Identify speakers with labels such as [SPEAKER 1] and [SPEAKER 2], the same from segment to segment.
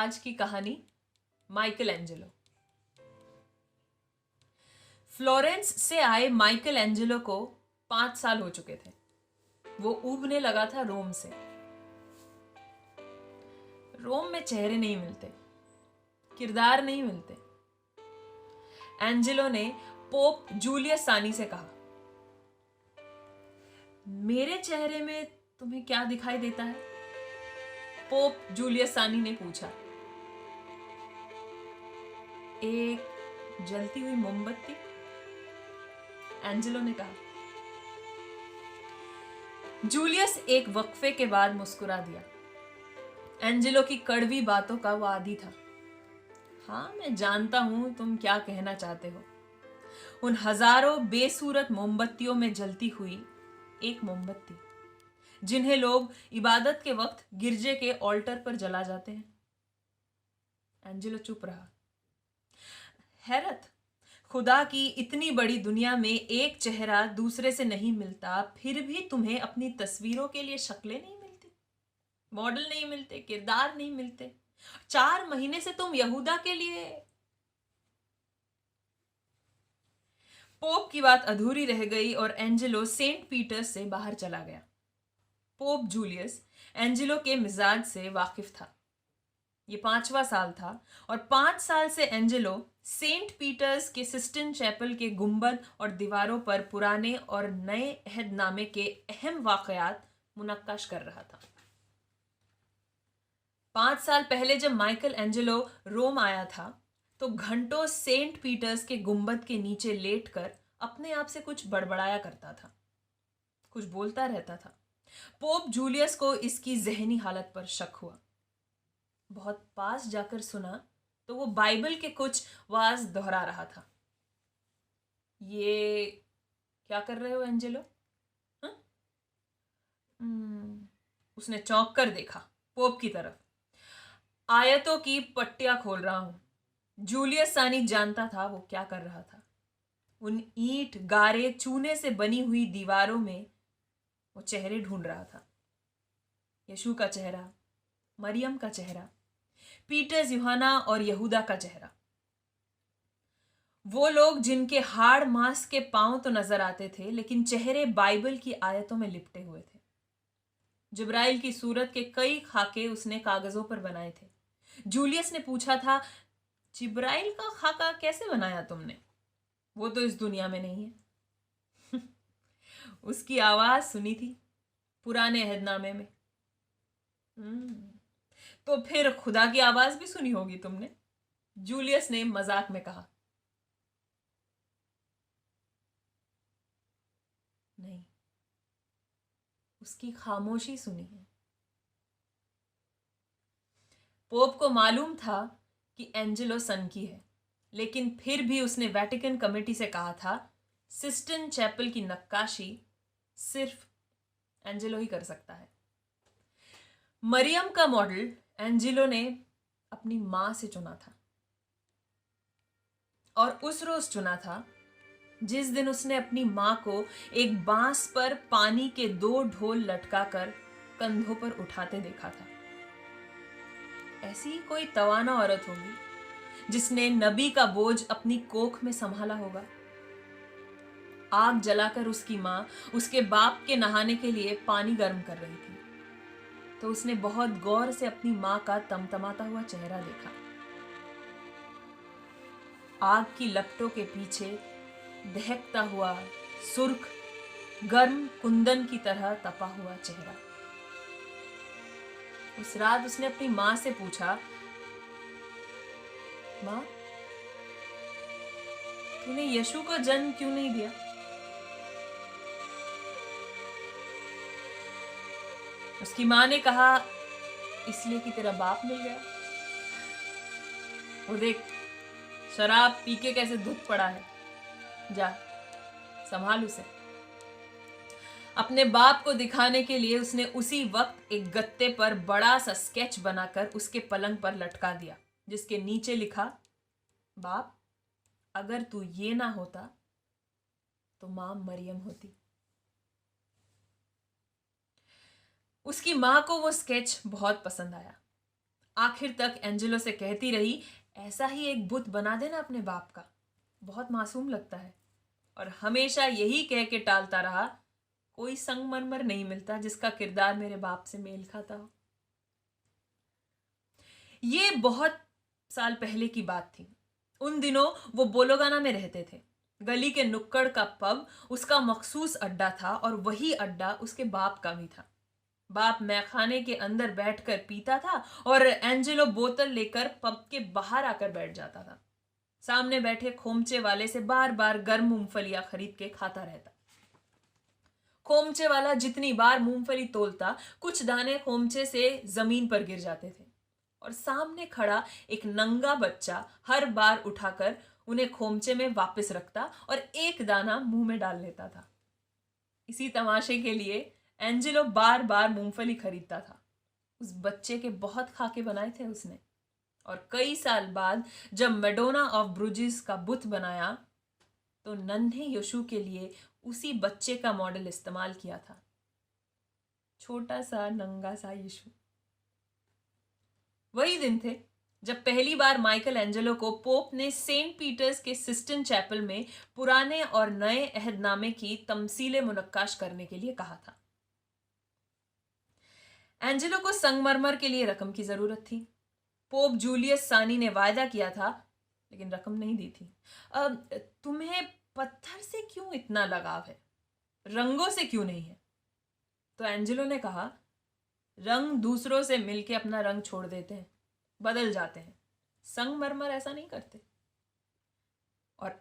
[SPEAKER 1] आज की कहानी माइकल एंजेलो। फ्लोरेंस से आए माइकल एंजेलो को 5 साल हो चुके थे। वो ऊबने लगा था रोम से। रोम में चेहरे नहीं मिलते, किरदार नहीं मिलते। एंजेलो ने पोप जूलियस सानी से कहा, मेरे चेहरे में तुम्हें क्या दिखाई देता है? पोप जूलियस सानी ने पूछा। एक जलती हुई मोमबत्ती, एंजेलो ने कहा। जूलियस एक वक्फे के बाद मुस्कुरा दिया। एंजेलो की कड़वी बातों का वो आदी था। हाँ, मैं जानता हूं तुम क्या कहना चाहते हो। उन हजारों बेसूरत मोमबत्तियों में जलती हुई एक मोमबत्ती, जिन्हें लोग इबादत के वक्त गिरजे के ऑल्टर पर जला जाते हैं। एंजेलो चुप रहा। हैरत, खुदा की इतनी बड़ी दुनिया में एक चेहरा दूसरे से नहीं मिलता, फिर भी तुम्हें अपनी तस्वीरों के लिए शक्लें नहीं मिलती, मॉडल नहीं मिलते, किरदार नहीं मिलते। 4 महीने से तुम यहूदा के लिए। पोप की बात अधूरी रह गई और एंजेलो सेंट पीटर्स से बाहर चला गया। पोप जूलियस एंजेलो के मिजाज से वाकिफ था। ये 5वां साल था और 5 साल से एंजेलो सेंट पीटर्स के सिस्टिन चैपल के गुंबद और दीवारों पर पुराने और नए अहदनामे के अहम वाकयात मुनक्काश कर रहा था। 5 साल पहले जब माइकल एंजेलो रोम आया था तो घंटों सेंट पीटर्स के गुंबद के नीचे लेटकर अपने आप से कुछ बड़बड़ाया करता था, कुछ बोलता रहता था। पोप जूलियस को इसकी जहनी हालत पर शक हुआ। बहुत पास जाकर सुना तो वो बाइबल के कुछ वाज दोहरा रहा था। ये क्या कर रहे हो एंजेलो? हाँ? उसने चौंक कर देखा पोप की तरफ। आयतों की पट्टियां खोल रहा हूं। जूलियस सानी जानता था वो क्या कर रहा था। उन ईंट गारे चूने से बनी हुई दीवारों में वो चेहरे ढूंढ रहा था। यीशु का चेहरा, मरियम का चेहरा, पीटर्स, यूहन्ना और यहूदा का चेहरा। वो लोग जिनके हाड़ मांस के पांव तो नजर आते थे, लेकिन चेहरे बाइबल की आयतों में लिपटे हुए थे। जिब्राइल की सूरत के कई खाके उसने कागजों पर बनाए थे। जूलियस ने पूछा था, जिब्राइल का खाका कैसे बनाया तुमने? वो तो इस दुनिया में नहीं है। उसकी आवाज सुनी थी पुराने अहदनामे में। तो फिर खुदा की आवाज भी सुनी होगी तुमने, जूलियस ने मजाक में कहा। नहीं, उसकी खामोशी सुनी है। पोप को मालूम था कि एंजेलो सनकी है, लेकिन फिर भी उसने वेटिकन कमेटी से कहा था, सिस्टिन चैपल की नक्काशी सिर्फ एंजेलो ही कर सकता है। मरियम का मॉडल एंजेलो ने अपनी मां से चुना था, और उस रोज चुना था जिस दिन उसने अपनी मां को एक बांस पर पानी के 2 ढोल लटकाकर कंधों पर उठाते देखा था। ऐसी ही कोई तवाना औरत होगी जिसने नबी का बोझ अपनी कोख में संभाला होगा। आग जलाकर उसकी मां उसके बाप के नहाने के लिए पानी गर्म कर रही थी, तो उसने बहुत गौर से अपनी मां का तमतमाता हुआ चेहरा देखा। आग की लपटों के पीछे दहकता हुआ सुर्ख गर्म कुंदन की तरह तपा हुआ चेहरा। उस रात उसने अपनी मां से पूछा, मां, तूने यीशु को जन्म क्यों नहीं दिया? उसकी मां ने कहा, इसलिए कि तेरा बाप मिल गया। और देख, शराब पी के कैसे धुत पड़ा है। जा, संभाल उसे। अपने बाप को दिखाने के लिए उसने उसी वक्त एक गत्ते पर बड़ा सा स्केच बनाकर उसके पलंग पर लटका दिया, जिसके नीचे लिखा, बाप, अगर तू ये ना होता तो मां मरियम होती। उसकी मां को वो स्केच बहुत पसंद आया। आखिर तक एंजेलो से कहती रही, ऐसा ही एक बुत बना देना अपने बाप का, बहुत मासूम लगता है। और हमेशा यही कह के टालता रहा, कोई संगमरमर नहीं मिलता जिसका किरदार मेरे बाप से मेल खाता हो। ये बहुत साल पहले की बात थी। उन दिनों वो बोलोगाना में रहते थे। गली के नुक्कड़ का पब उसका मखसूस अड्डा था और वही अड्डा उसके बाप का भी था। बाप मैखाने के अंदर बैठकर पीता था और एंजेलो बोतल लेकर पब के बाहर आकर बैठ जाता था। सामने बैठे खोमचे वाले से बार बार गर्म मूंगफलियां खरीद के खाता रहता। खोमचे वाला जितनी बार मूंगफली तोलता, कुछ दाने खोमचे से जमीन पर गिर जाते थे और सामने खड़ा एक नंगा बच्चा हर बार उठाकर उन्हें खोमचे में वापस रखता और एक दाना मुंह में डाल लेता था। इसी तमाशे के लिए एंजेलो बार बार मूंगफली खरीदता था। उस बच्चे के बहुत खाके बनाए थे उसने। और कई साल बाद जब मैडोना ऑफ ब्रुजेस का बुत बनाया तो नन्हे यशु के लिए उसी बच्चे का मॉडल इस्तेमाल किया था। छोटा सा नंगा सा यीशु। वही दिन थे जब पहली बार माइकल एंजेलो को पोप ने सेंट पीटर्स के सिस्टन चैपल में पुराने और नए अहदनामे की तमसीले मुनक्काश करने के लिए कहा था। एंजेलो को संगमरमर के लिए रकम की जरूरत थी। पोप जूलियस सानी ने वायदा किया था, लेकिन रकम नहीं दी थी। तुम्हें पत्थर से क्यों इतना लगाव है, रंगों से क्यों नहीं है? तो एंजेलो ने कहा, रंग दूसरों से मिलके अपना रंग छोड़ देते हैं, बदल जाते हैं। संगमरमर ऐसा नहीं करते। और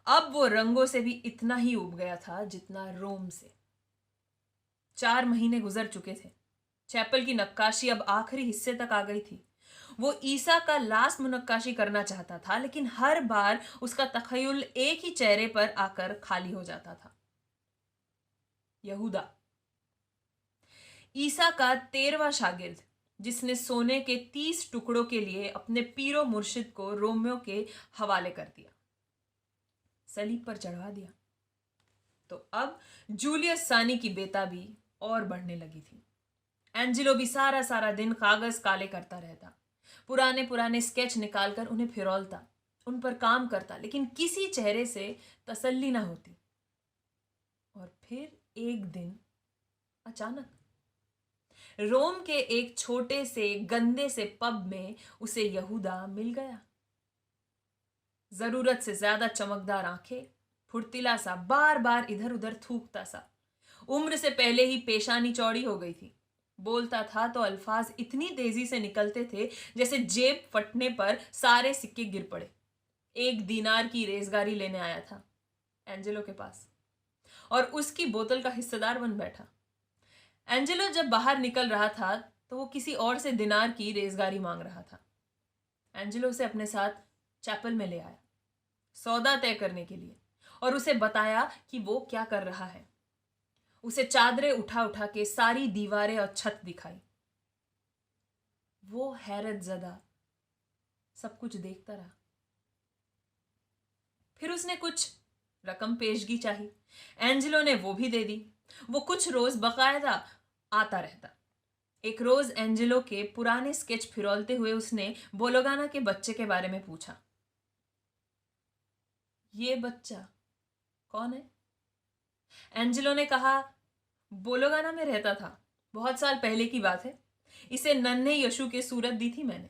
[SPEAKER 1] अब वो रंगों से भी इतना ही उब गया था जितना रोम से। 4 महीने गुजर चुके थे। चैपल की नक्काशी अब आखिरी हिस्से तक आ गई थी। वो ईसा का लास्ट मुनक्काशी करना चाहता था, लेकिन हर बार उसका तखय्युल एक ही चेहरे पर आकर खाली हो जाता था। यहूदा, ईसा का 13वां शागिर्द, जिसने सोने के 30 टुकड़ों के लिए अपने पीरो मुर्शिद को रोमियो के हवाले कर दिया, सलीब पर चढ़वा दिया। तो अब जूलियस सानी की बेताबी और बढ़ने लगी थी। एंजेलो भी सारा सारा दिन कागज काले करता रहता, पुराने पुराने स्केच निकालकर उन्हें फिरौलता, उन पर काम करता, लेकिन किसी चेहरे से तसल्ली ना होती। और फिर एक दिन अचानक रोम के एक छोटे से गंदे से पब में उसे यहूदा मिल गया। जरूरत से ज्यादा चमकदार आंखें, फुर्तीला सा, बार बार इधर उधर थूकता सा, उम्र से पहले ही पेशानी चौड़ी हो गई थी। बोलता था तो अल्फाज इतनी तेजी से निकलते थे जैसे जेब फटने पर सारे सिक्के गिर पड़े। 1 दीनार की रेजगारी लेने आया था एंजेलो के पास और उसकी बोतल का हिस्सेदार बन बैठा। एंजेलो जब बाहर निकल रहा था तो वो किसी और से दिनार की रेजगारी मांग रहा था। एंजेलो उसे अपने साथ चैपल में ले आया सौदा तय करने के लिए और उसे बताया कि वो क्या कर रहा है। उसे चादरें उठा उठा के सारी दीवारें और छत दिखाई। वो हैरत ज़दा सब कुछ देखता रहा। फिर उसने कुछ रकम पेशगी चाही। एंजेलो ने वो भी दे दी। वो कुछ रोज बकायदा आता रहता। एक रोज एंजेलो के पुराने स्केच फिरौलते हुए उसने बोलोगाना के बच्चे के बारे में पूछा। ये बच्चा कौन है? एंजेलो ने कहा, बोलोगाना में रहता था, बहुत साल पहले की बात है। इसे नन्हे यशु के सूरत दी थी मैंने।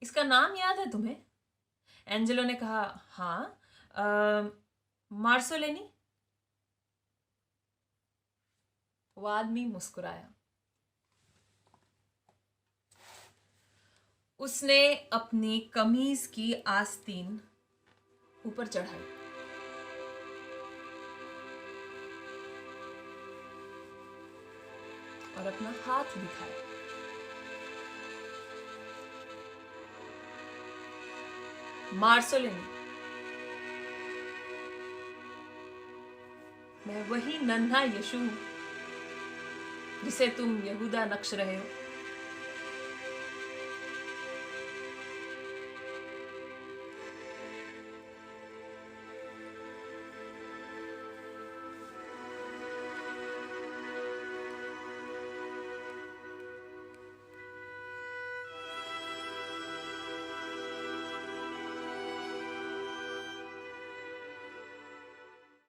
[SPEAKER 1] इसका नाम याद है तुम्हें? एंजेलो ने कहा, हाँ, मार्सोलेनी। वो आदमी मुस्कुराया। उसने अपनी कमीज की आस्तीन ऊपर चढ़ाई और अपना हाथ दिखाया। मार्सोलिनी, मैं वही नन्हा यीशु हूं जिसे तुम यहूदा नक्श रहे हो।